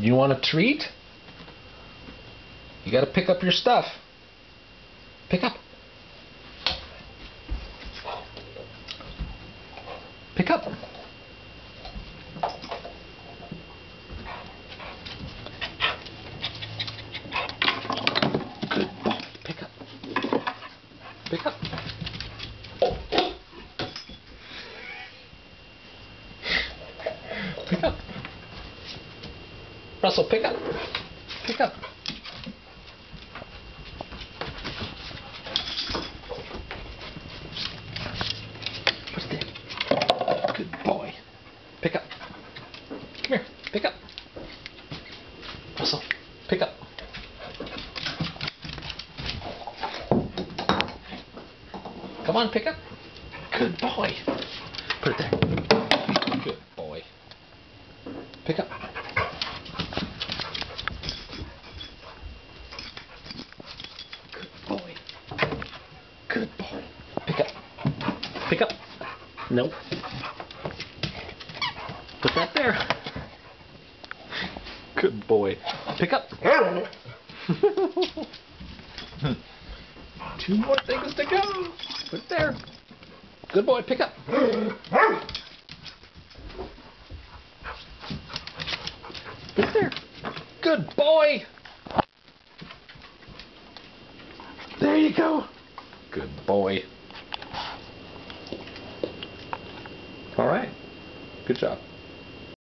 You want a treat? You gotta pick up your stuff. Pick up. Pick up. Good boy. Pick up. Pick up. Pick up. Russell, pick up. Pick up. Put it there. Good boy. Pick up. Come here. Pick up. Russell, pick up. Come on, pick up. Good boy. Put it there. Good boy. Pick up. Good boy. Good boy. Pick up. Pick up. Nope. Put that there. Good boy. Pick up. 2 more things to go. Put it there. Good boy. Pick up. Put it there. Good boy. There you go. Good boy. All right. Good job.